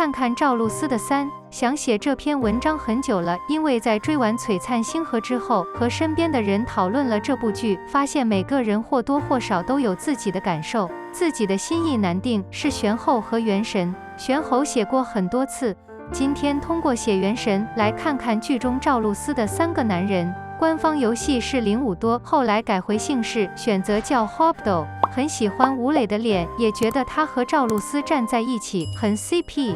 看看赵露思的3，想写这篇文章很久了，因为在追完《璀璨星河》之后，和身边的人讨论了这部剧，发现每个人或多或少都有自己的感受，自己的心意难定，是玄后和元神。玄侯写过很多次，今天通过写元神来看看剧中赵露思的3个男人。官方游戏是05多，后来改回姓氏，选择叫 Hobdo。很喜欢吴磊的脸，也觉得他和赵露思站在一起很 CP。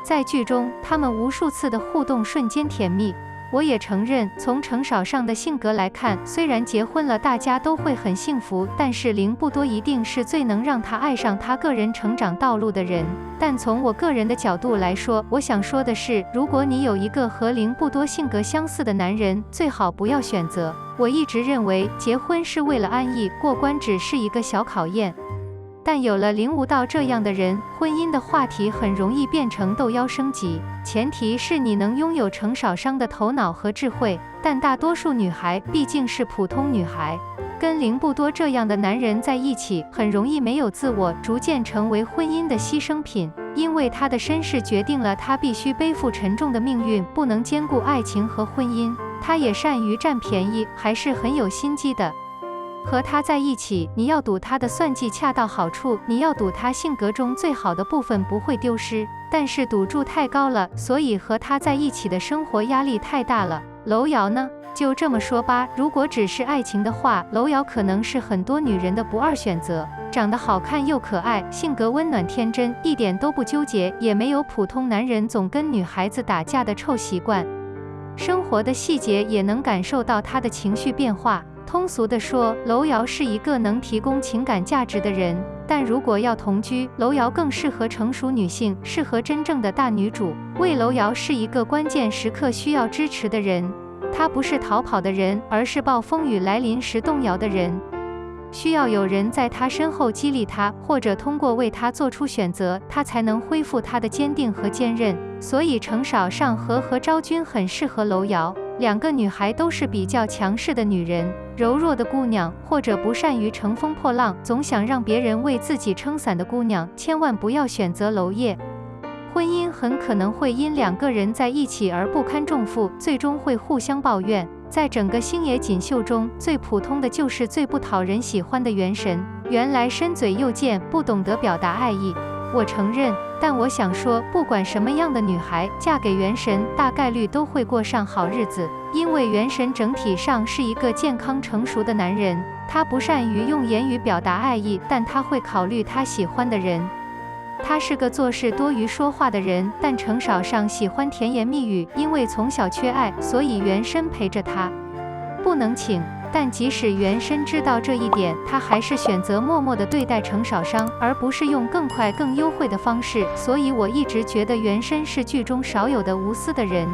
在剧中，他们无数次的互动瞬间甜蜜。我也承认，从程少上的性格来看，虽然结婚了大家都会很幸福，但是凌不多一定是最能让他爱上他个人成长道路的人。但从我个人的角度来说，我想说的是，如果你有一个和凌不多性格相似的男人，最好不要选择。我一直认为，结婚是为了安逸，过关只是一个小考验。但有了凌无道这样的人，婚姻的话题很容易变成斗妖升级，前提是你能拥有程少商的头脑和智慧。但大多数女孩毕竟是普通女孩，跟凌不多这样的男人在一起，很容易没有自我，逐渐成为婚姻的牺牲品。因为他的身世决定了他必须背负沉重的命运，不能兼顾爱情和婚姻。他也善于占便宜，还是很有心机的。和他在一起，你要赌他的算计恰到好处，你要赌他性格中最好的部分不会丢失，但是赌注太高了，所以和他在一起的生活压力太大了。楼瑶呢？就这么说吧，如果只是爱情的话，楼瑶可能是很多女人的不二选择，长得好看又可爱，性格温暖天真，一点都不纠结，也没有普通男人总跟女孩子打架的臭习惯。生活的细节也能感受到他的情绪变化。通俗地说，楼瑶是一个能提供情感价值的人，但如果要同居，楼瑶更适合成熟女性，适合真正的大女主。魏楼瑶是一个关键时刻需要支持的人，她不是逃跑的人，而是暴风雨来临时动摇的人，需要有人在她身后激励她，或者通过为她做出选择，她才能恢复她的坚定和坚韧。所以程少上和何昭君很适合楼瑶。2个女孩都是比较强势的女人，柔弱的姑娘，或者不善于乘风破浪，总想让别人为自己撑伞的姑娘，千万不要选择娄烨。婚姻很可能会因2个人在一起而不堪重负，最终会互相抱怨。在整个星野锦绣中，最普通的就是最不讨人喜欢的元神，原来深嘴又贱，不懂得表达爱意。我承认，但我想说，不管什么样的女孩嫁给元神，大概率都会过上好日子，因为元神整体上是一个健康成熟的男人，他不善于用言语表达爱意，但他会考虑他喜欢的人。他是个做事多于说话的人，但程少上喜欢甜言蜜语，因为从小缺爱，所以元神陪着他。不能请，但即使元神知道这一点，他还是选择默默地对待程少商，而不是用更快更优惠的方式。所以我一直觉得元神是剧中少有的无私的人。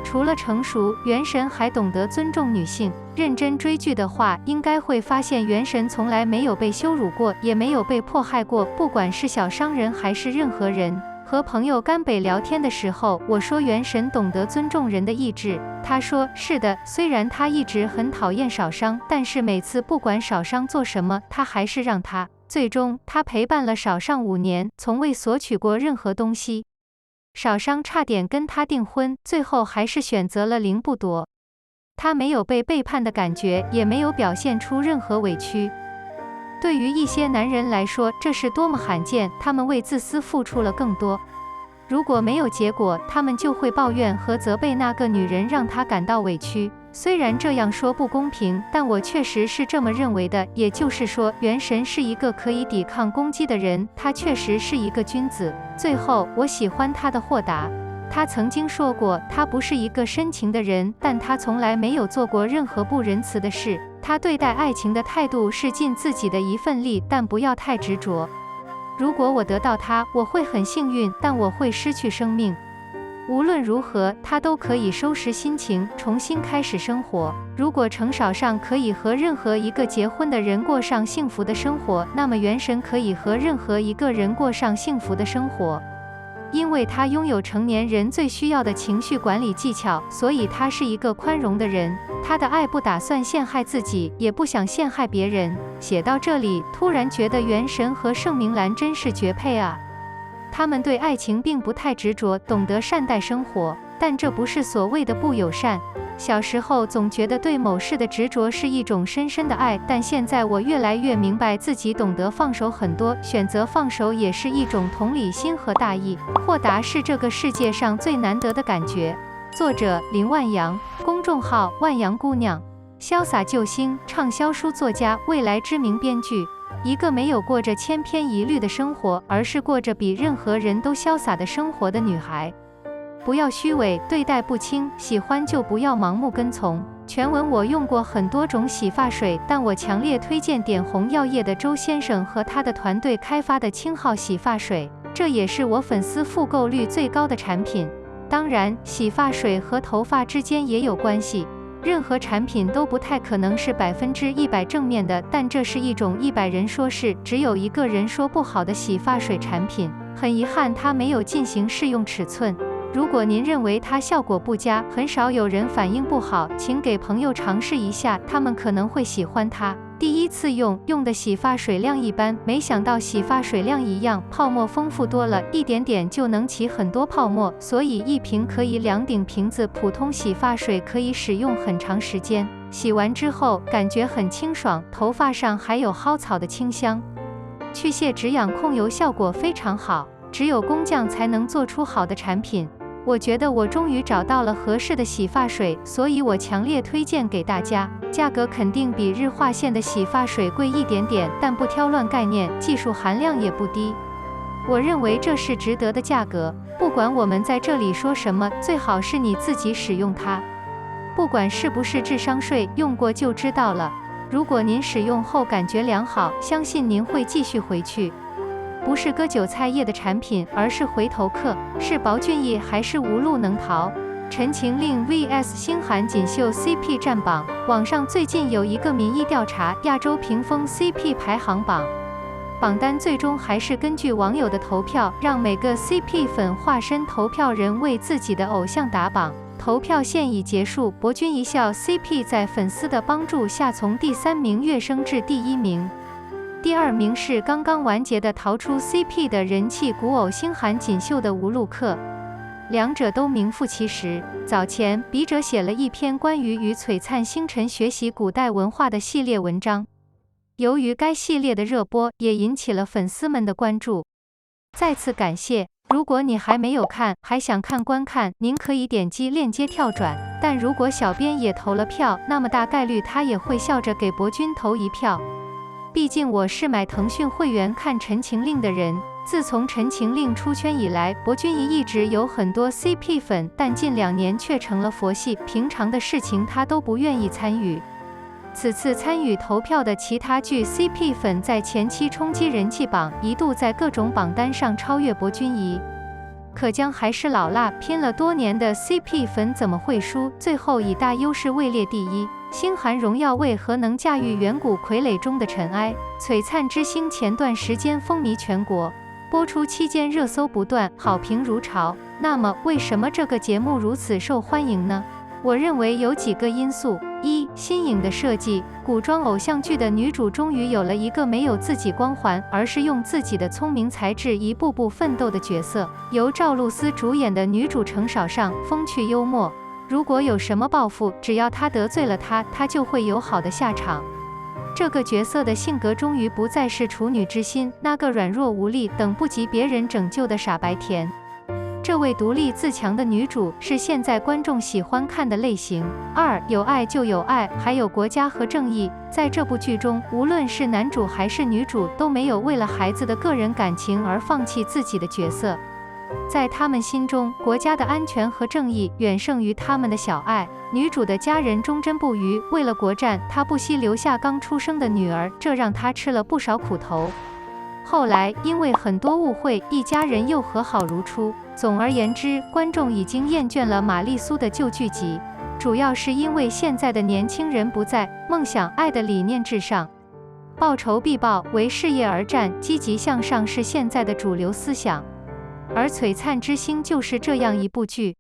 除了成熟，元神还懂得尊重女性。认真追剧的话，应该会发现元神从来没有被羞辱过，也没有被迫害过，不管是小商人还是任何人。和朋友甘北聊天的时候，我说元神懂得尊重人的意志，他说是的，虽然他一直很讨厌少商，但是每次不管少商做什么，他还是让他。最终他陪伴了少商5年，从未索取过任何东西。少商差点跟他订婚，最后还是选择了凌不夺。他没有被背叛的感觉，也没有表现出任何委屈。对于一些男人来说，这是多么罕见，他们为自私付出了更多。如果没有结果，他们就会抱怨和责备那个女人让他感到委屈。虽然这样说不公平，但我确实是这么认为的。也就是说，元神是一个可以抵抗攻击的人，他确实是一个君子。最后，我喜欢他的豁达。他曾经说过，他不是一个深情的人，但他从来没有做过任何不仁慈的事。他对待爱情的态度是尽自己的一份力，但不要太执着。如果我得到他，我会很幸运，但我会失去生命。无论如何，他都可以收拾心情，重新开始生活。如果程少上可以和任何一个结婚的人过上幸福的生活，那么元神可以和任何一个人过上幸福的生活。因为他拥有成年人最需要的情绪管理技巧，所以他是一个宽容的人。他的爱不打算陷害自己，也不想陷害别人。写到这里，突然觉得元神和盛明兰真是绝配啊！他们对爱情并不太执着，懂得善待生活，但这不是所谓的不友善。小时候总觉得对某事的执着是一种深深的爱，但现在我越来越明白自己懂得放手很多，选择放手也是一种同理心和大义。豁达是这个世界上最难得的感觉。作者林万阳，公众号万阳姑娘，潇洒救星，畅销书作家，未来知名编剧。一个没有过着千篇一律的生活，而是过着比任何人都潇洒的生活的女孩。不要虚伪，对待不清，喜欢就不要盲目跟从。全文我用过很多种洗发水，但我强烈推荐点红药业的周先生和他的团队开发的轻号洗发水，这也是我粉丝复购率最高的产品。当然，洗发水和头发之间也有关系。任何产品都不太可能是100%正面的，但这是一种100人说是，只有1个人说不好的洗发水产品。很遗憾，它没有进行试用尺寸。如果您认为它效果不佳，很少有人反应不好，请给朋友尝试一下，他们可能会喜欢它。第一次用的洗发水量一般，没想到洗发水量一样，泡沫丰富多了，一点点就能起很多泡沫，所以一瓶可以2顶瓶子普通洗发水可以使用很长时间。洗完之后感觉很清爽，头发上还有蒿草的清香，去屑止痒控油效果非常好，只有工匠才能做出好的产品。我觉得我终于找到了合适的洗发水，所以我强烈推荐给大家。价格肯定比日化线的洗发水贵一点点，但不挑乱概念，技术含量也不低。我认为这是值得的价格。不管我们在这里说什么，最好是你自己使用它。不管是不是智商税，用过就知道了。如果您使用后感觉良好，相信您会继续回去。不是割韭菜叶的产品，而是回头客。是薄俊逸还是无路能逃？陈情令 vs 星韩锦绣 CP 战榜。网上最近有一个民意调查亚洲屏风 CP 排行榜，榜单最终还是根据网友的投票，让每个 CP 粉化身投票人为自己的偶像打榜。投票现已结束，博君一笑 CP 在粉丝的帮助下从第3名跃升至第1名。第2名是刚刚完结的逃出 CP 的人气古偶星韩锦绣的无路客，两者都名副其实。早前，笔者写了一篇关于与璀璨星辰学习古代文化的系列文章，由于该系列的热播，也引起了粉丝们的关注，再次感谢。如果你还没有看，还想观看，您可以点击链接跳转。但如果小编也投了票，那么大概率他也会笑着给博君投一票。毕竟我是买腾讯会员看《陈情令》的人，自从《陈情令》出圈以来，博君一直有很多 CP 粉，但近2年却成了佛系，平常的事情他都不愿意参与。此次参与投票的其他剧 CP 粉在前期冲击人气榜，一度在各种榜单上超越博君一。可姜还是老辣，拼了多年的 CP 粉怎么会输？最后以大优势位列第1。星韩荣耀为何能驾驭远古傀儡中的尘埃？璀璨之星前段时间风靡全国，播出期间热搜不断，好评如潮。那么为什么这个节目如此受欢迎呢？我认为有几个因素。1. 新颖的设计，古装偶像剧的女主终于有了一个没有自己光环，而是用自己的聪明才智一步步奋斗的角色。由赵露思主演的女主程少上，风趣幽默。如果有什么报复，只要他得罪了他就会有好的下场。这个角色的性格终于不再是处女之心，那个软弱无力、等不及别人拯救的傻白甜。这位独立自强的女主是现在观众喜欢看的类型。2. 有爱就有爱，还有国家和正义。在这部剧中，无论是男主还是女主，都没有为了孩子的个人感情而放弃自己的角色。在他们心中，国家的安全和正义远胜于他们的小爱。女主的家人忠贞不渝，为了国战，她不惜留下刚出生的女儿，这让她吃了不少苦头。后来因为很多误会，一家人又和好如初。总而言之，观众已经厌倦了玛丽苏的旧剧集，主要是因为现在的年轻人不在梦想、爱的理念至上，报仇必报，为事业而战，积极向上是现在的主流思想。而璀璨之星就是这样一部剧。